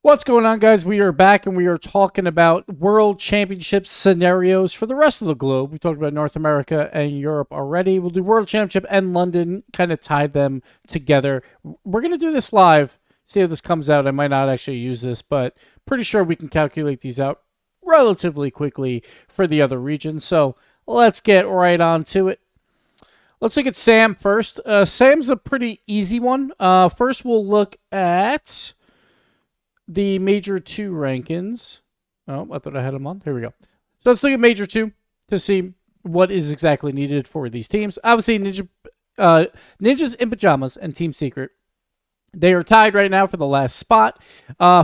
What's going on, guys? We are back and we are talking about World Championship scenarios for the rest of the globe. We talked about North America and Europe already. We'll do World Championship and London, kind of tie them together. We're going to do this live, see how this comes out. I might not actually use this, but pretty sure we can calculate these out relatively quickly for the other regions. So let's get right on to it. Let's look at Sam first. Sam's a pretty easy one. First, we'll look at the Major 2 rankings. Oh, I thought I had them on. Here we go. So let's look at Major 2 to see what is exactly needed for these teams. Obviously, Ninjas in Pajamas and Team Secret, they are tied right now for the last spot.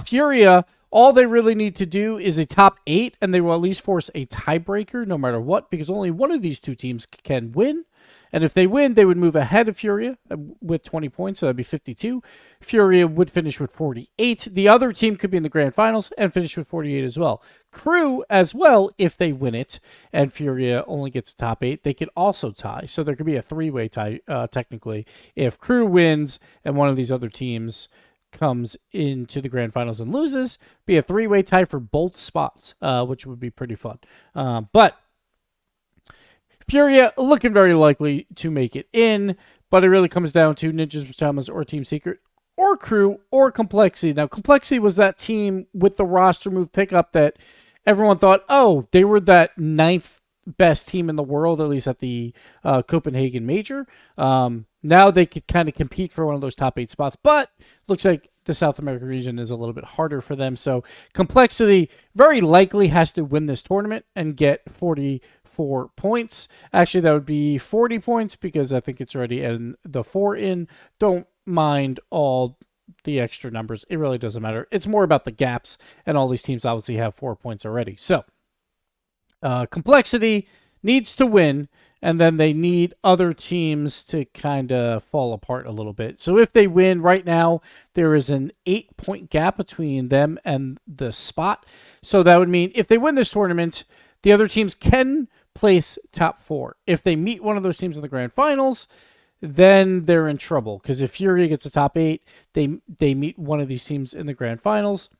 Furia, all they really need to do is a top 8, and they will at least force a tiebreaker no matter what, because only one of these two teams can win. And if they win, they would move ahead of Furia with 20 points, so that'd be 52. Furia would finish with 48. The other team could be in the grand finals and finish with 48 as well. Crew as well, if they win it, and Furia only gets top 8, they could also tie. So there could be a 3-way tie, technically. If Crew wins and one of these other teams comes into the grand finals and loses, be a 3-way tie for both spots, which would be pretty fun. But Furia looking very likely to make it in, but it really comes down to Ninjas, Pajamas, or Team Secret, or Crew, or Complexity. Now, Complexity was that team with the roster move pickup that everyone thought, oh, they were that 9th best team in the world, at least at the Copenhagen Major. Now they could kind of compete for one of those top 8 spots, but looks like the South American region is a little bit harder for them. So Complexity very likely has to win this tournament and get 44 points. Actually, that would be 40 points because I think it's already in the 4 in. Don't mind all the extra numbers. It really doesn't matter. It's more about the gaps, and all these teams obviously have 4 points already. So Complexity needs to win, and then they need other teams to kind of fall apart a little bit. So if they win right now, there is an 8-point gap between them and the spot. So that would mean if they win this tournament, the other teams can place top 4. If they meet one of those teams in the grand finals, then they're in trouble, because if Furia gets a top 8, they meet one of these teams in the grand finals,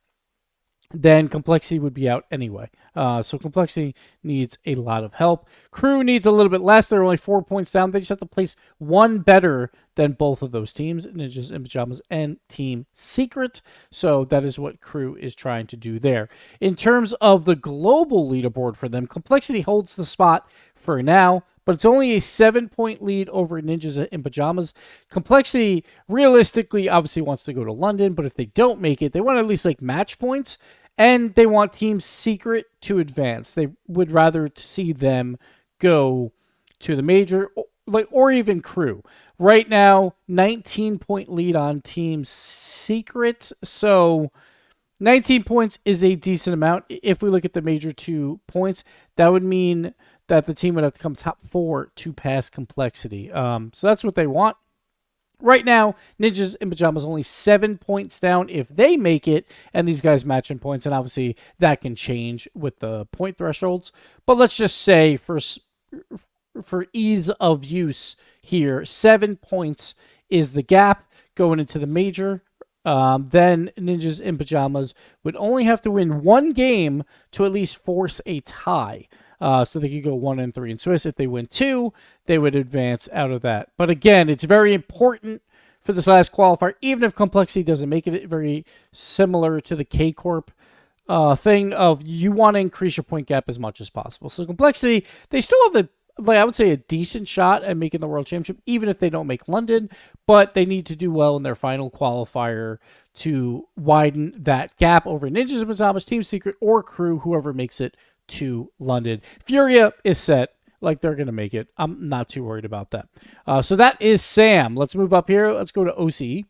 then Complexity would be out anyway. So Complexity needs a lot of help. Crew needs a little bit less. They're only 4 points down. They just have to place one better than both of those teams, Ninjas in Pajamas and Team Secret. So that is what Crew is trying to do there. In terms of the global leaderboard for them, Complexity holds the spot for now, but it's only a 7-point lead over Ninjas in Pajamas. Complexity realistically obviously wants to go to London, but if they don't make it, they want at least like match points, and they want Team Secret to advance. They would rather see them go to the major, or even Crew. Right now, 19-point lead on Team Secret, so 19 points is a decent amount. If we look at the major 2 points, that would mean that the team would have to come top 4 to pass Complexity. So that's what they want. Right now, Ninjas in Pajamas only 7 points down if they make it, and these guys match in points, and obviously that can change with the point thresholds. But let's just say for ease of use here, 7 points is the gap going into the major. Then Ninjas in Pajamas would only have to win 1 game to at least force a tie. So they could go 1-3 in Swiss. If they win 2, they would advance out of that. But again, it's very important for this last qualifier, even if Complexity doesn't make it, very similar to the K-Corp thing of you want to increase your point gap as much as possible. So Complexity, they still have I would say a decent shot at making the World Championship, even if they don't make London, but they need to do well in their final qualifier to widen that gap over Ninjas in Pajamas, Team Secret, or Crew, whoever makes it to London. Furia is set. Like, they're going to make it. I'm not too worried about that. So that is Sam. Let's move up here. Let's go to OCE.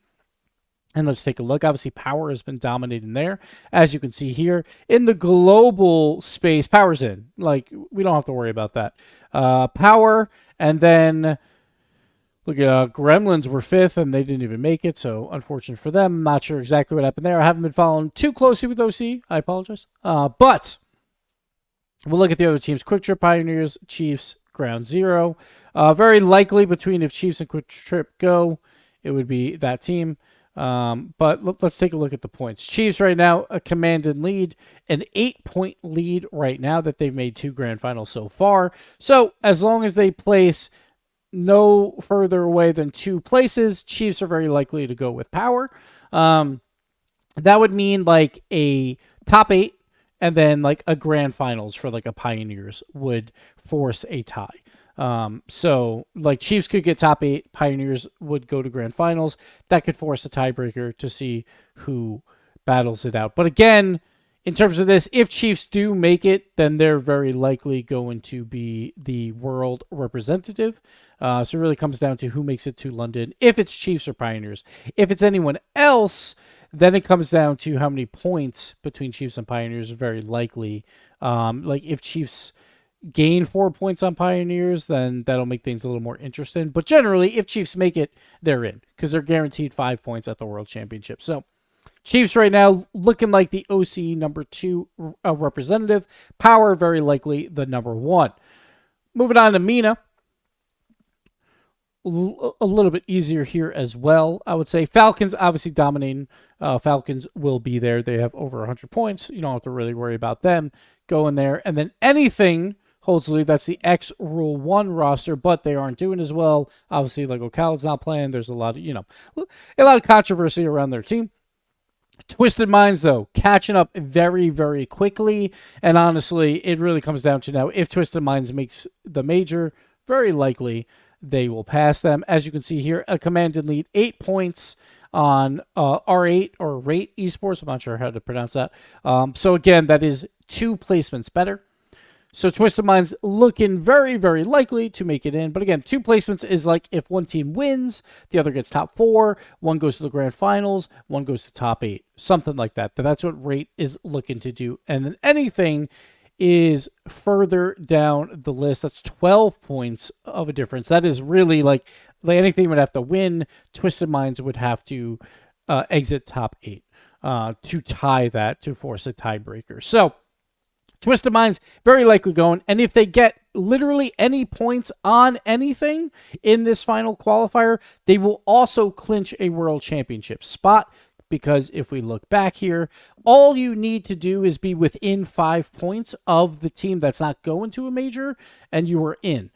And let's take a look. Obviously, Power has been dominating there. As you can see here, in the global space, Power's in. Like, we don't have to worry about that. Power, and then look at Gremlins were 5th, and they didn't even make it, so unfortunate for them. Not sure exactly what happened there. I haven't been following too closely with OC. I apologize. But we'll look at the other teams. Quick Trip Pioneers, Chiefs, Ground Zero. Very likely between if Chiefs and Quick Trip go, it would be that team. But let's take a look at the points. Chiefs right now, a commanded lead, an 8-point lead right now that they've made 2 grand finals so far. So as long as they place no further away than 2 places, Chiefs are very likely to go with power. That would mean like a top 8 and then like a grand finals for like a Pioneers would force a tie. So like Chiefs could get top 8, Pioneers would go to grand finals. That could force a tiebreaker to see who battles it out. But again, in terms of this, if Chiefs do make it, then they're very likely going to be the world representative. So it really comes down to who makes it to London, if it's Chiefs or Pioneers. If it's anyone else, then it comes down to how many points between Chiefs and Pioneers are very likely. Like if Chiefs gain 4 points on Pioneers, then that'll make things a little more interesting. But generally, if Chiefs make it, they're in because they're guaranteed 5 points at the World Championship. So Chiefs right now looking like the OC number 2 representative. Power very likely the number 1. Moving on to MENA. A little bit easier here as well, I would say. Falcons obviously dominating. Falcons will be there. They have over 100 points. You don't have to really worry about them going there. And then anything holds the lead. That's the X Rule 1 roster, but they aren't doing as well. Obviously, like Ocala's not playing. There's a lot of, a lot of controversy around their team. Twisted Minds, though, catching up very, very quickly. And honestly, it really comes down to now, if Twisted Minds makes the major, very likely they will pass them. As you can see here, a commanded lead, 8 points on R8 or Rate Esports. I'm not sure how to pronounce that. So again, that is 2 placements better. So Twisted Minds looking very, very likely to make it in. But again, 2 placements is like if one team wins, the other gets top 4, one goes to the grand finals, one goes to top 8, something like that. That's what Rate is looking to do. And then anything is further down the list. That's 12 points of a difference. That is really like anything would have to win. Twisted Minds would have to exit top 8 to tie that, to force a tiebreaker. So Twisted Minds very likely going, and if they get literally any points on anything in this final qualifier, they will also clinch a world championship spot. Because if we look back here, all you need to do is be within 5 points of the team that's not going to a major, and you are in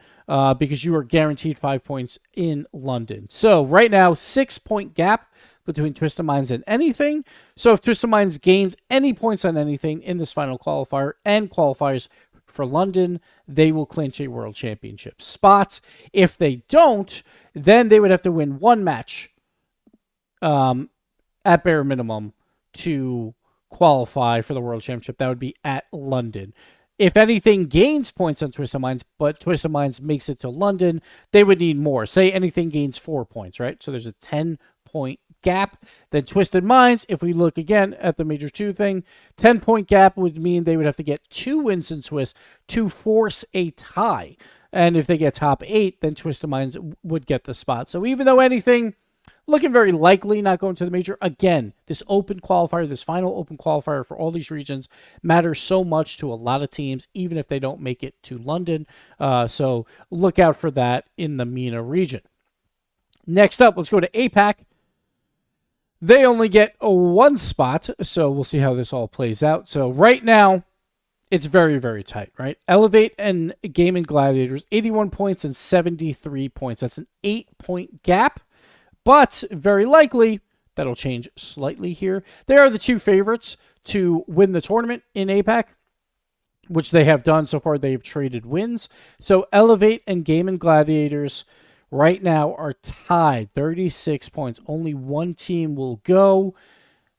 because you are guaranteed 5 points in London. So right now, 6-point gap between Twisted Minds and anything. So if Twisted Minds gains any points on anything in this final qualifier and qualifies for London, they will clinch a world championship spot. If they don't, then they would have to win 1 match at bare minimum to qualify for the World Championship. That would be at London. If anything gains points on Twisted Minds, but Twisted Minds makes it to London, they would need more. Say anything gains 4 points, right? So there's a 10-point gap. Then Twisted Minds, if we look again at the Major 2 thing, 10-point gap would mean they would have to get 2 wins in Swiss to force a tie. And if they get top 8, then Twisted Minds would get the spot. So even though anything looking very likely not going to the major. Again, this open qualifier, this final open qualifier for all these regions matters so much to a lot of teams, even if they don't make it to London. So look out for that in the MENA region. Next up, let's go to APAC. They only get 1 spot, so we'll see how this all plays out. So right now, it's very, very tight, right? Elevate and Gaming Gladiators, 81 points and 73 points. That's an 8-point gap. But very likely, that'll change slightly here. They are the 2 favorites to win the tournament in APAC, which they have done so far. They've traded wins. So Elevate and Gaming Gladiators right now are tied, 36 points. Only 1 team will go.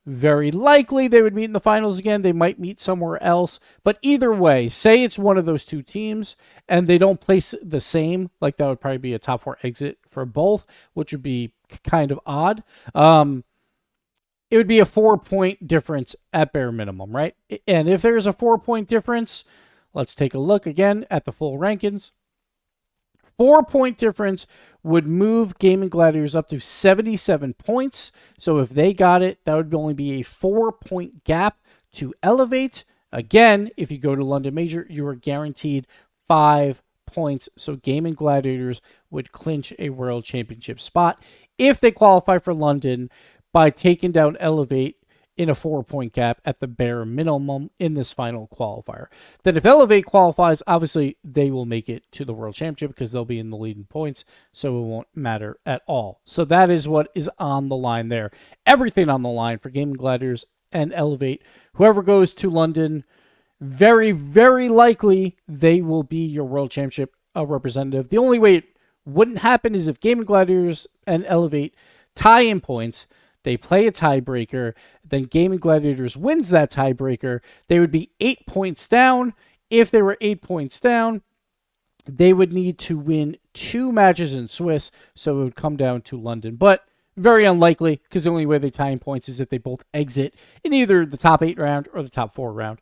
Very likely they would meet in the finals again. They might meet somewhere else. But either way, say it's one of those 2 teams and they don't place the same, like that would probably be a top 4 exit for both, which would be kind of odd. It would be a 4-point difference at bare minimum, right? And if there's a 4-point difference, let's take a look again at the full rankings. 4-point difference would move Gaming Gladiators up to 77 points. So if they got it, that would only be a 4-point gap to Elevate. Again, if you go to London Major, you are guaranteed 5 points. So Gaming Gladiators would clinch a World Championship spot if they qualify for London. by taking down Elevate in a 4-point gap at the bare minimum in this final qualifier. Then if Elevate qualifies, obviously they will make it to the World Championship because they'll be in the leading points, so it won't matter at all. So that is what is on the line there. Everything on the line for Gaming Gladiators and Elevate. Whoever goes to London, very, very likely they will be your World Championship representative. The only way it wouldn't happen is if Gaming Gladiators and Elevate tie in points. They play a tiebreaker, then Gaming Gladiators wins that tiebreaker. They would be 8 points down. If they were 8 points down, they would need to win 2 matches in Swiss, so it would come down to London. But very unlikely, because the only way they tie in points is if they both exit in either the top 8 round or the top 4 round.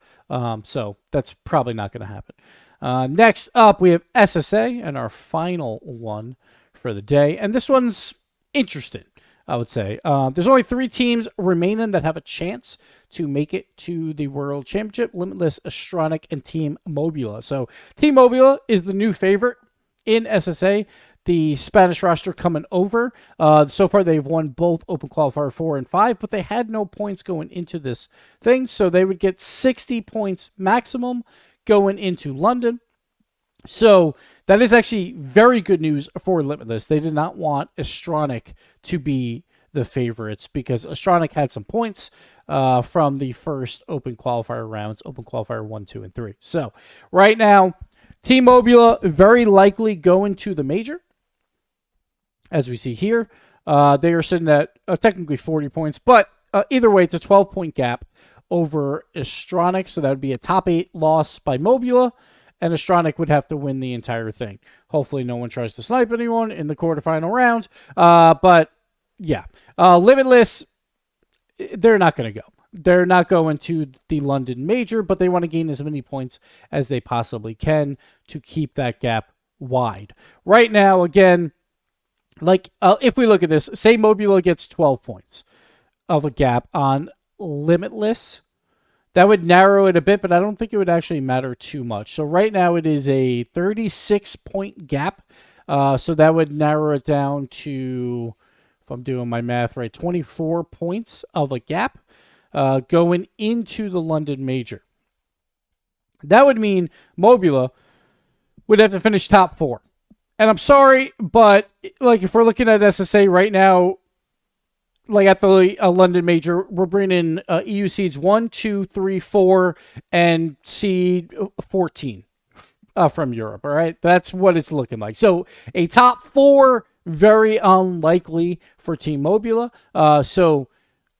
So that's probably not going to happen. Next up, we have SSA, and our final one for the day. And this one's interesting, I would say. There's only 3 teams remaining that have a chance to make it to the World Championship: Limitless, Astronic, and Team Mobula. So Team Mobula is the new favorite in SSA. The Spanish roster coming over. So far, they've won both Open Qualifier 4 and 5, but they had no points going into this thing. So they would get 60 points maximum going into London. So that is actually very good news for Limitless. They did not want Astronic to be the favorites because Astronic had some points from the first Open Qualifier rounds, Open Qualifier 1, 2, and 3. So right now, Team Mobula very likely going to the major. As we see here, they are sitting at technically 40 points, but either way, it's a 12-point gap over Astronic. So that would be a top 8 loss by Mobula. And Astronic would have to win the entire thing. Hopefully no one tries to snipe anyone in the quarterfinal round. But, yeah. Limitless, they're not going to go. They're not going to the London Major, but they want to gain as many points as they possibly can to keep that gap wide. Right now, again, like if we look at this, say Mobula gets 12 points of a gap on Limitless. That would narrow it a bit, but I don't think it would actually matter too much. So right now it is a 36-point gap. So that would narrow it down to, if I'm doing my math right, 24 points of a gap going into the London Major. That would mean Mobula would have to finish top 4. And I'm sorry, but like if we're looking at SSA right now, like at the London Major, we're bringing EU seeds 1, 2, 3, 4, and seed 14 from Europe. All right, that's what it's looking like. So a top 4, very unlikely for Team Mobula. So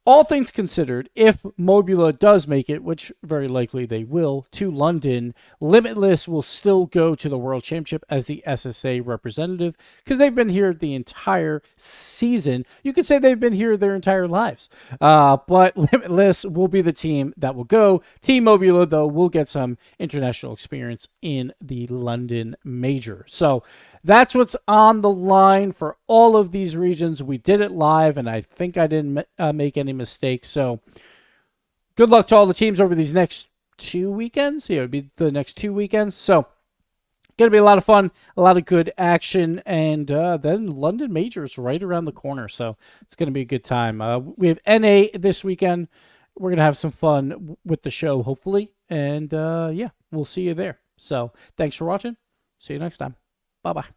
all things considered, if Mobula does make it, which very likely they will, to London, Limitless will still go to the World Championship as the SSA representative because they've been here the entire season. You could say they've been here their entire lives. But Limitless will be the team that will go. Team Mobula, though, will get some international experience in the London Major. So that's what's on the line for all of these regions. We did it live, and I think I didn't make any mistakes. So good luck to all the teams over these next 2 weekends. Yeah, it would be the next 2 weekends. So going to be a lot of fun, a lot of good action, and then London Major is right around the corner. So it's going to be a good time. We have NA this weekend. We're going to have some fun with the show, hopefully. And yeah, we'll see you there. So thanks for watching. See you next time. Bye-bye.